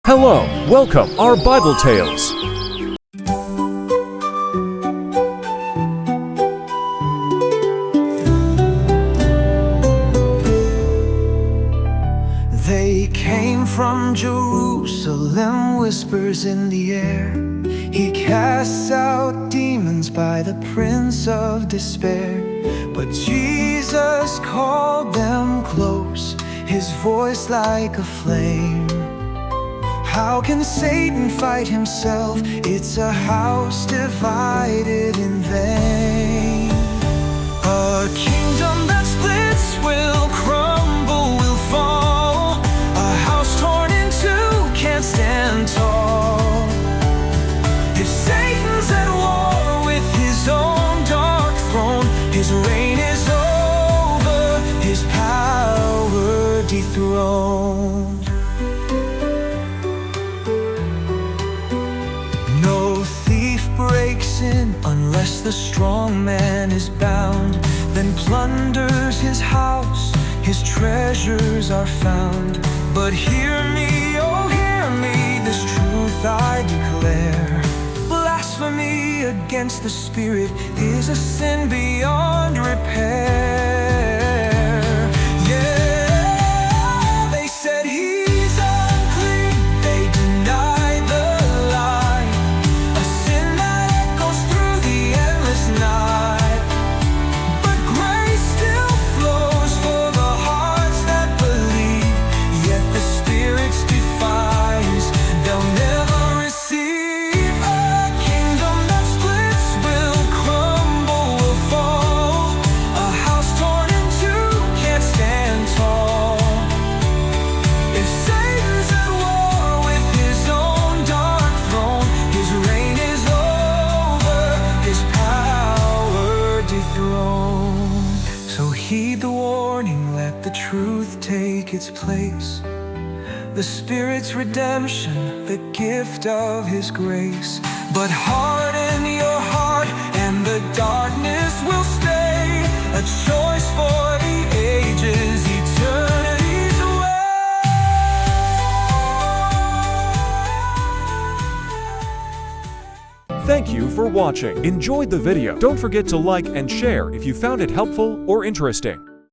Hello, welcome our Bible Tales. They came from Jerusalem, whispers in the air. He casts out demons by the prince of despair. But Jesus called them close, his voice like a flame. How can Satan fight himself? It's a house divided in vain. A kingdom that splits will crumble, will fall. A house torn in two can't stand tall. If Satan's at war with his own dark throne, his reign is over, his power dethroned. No thief breaks in unless the strong man is bound, then plunders his house, his treasures are found. But hear me, oh hear me, this truth I declare. Blasphemy against the Spirit is a sin beyond repair. Yeah, they said he's unclean, they deny the lie, a sin that echoes through the endless night. But grace still flows for the hearts that believe, yet the Spirit's defies, they'll never receive. A kingdom that splits will crumble, will fall. A house torn in two can't stand tall. If Satan's at war with his own dark throne, his reign is over, his power dethroned. So heed the warning, let the truth take its place. The Spirit's redemption, the gift of His grace. But harden your heart and the darkness will stay. A choice for the ages, eternity's away. Thank you for watching. Enjoyed the video. Don't forget to like and share if you found it helpful or interesting.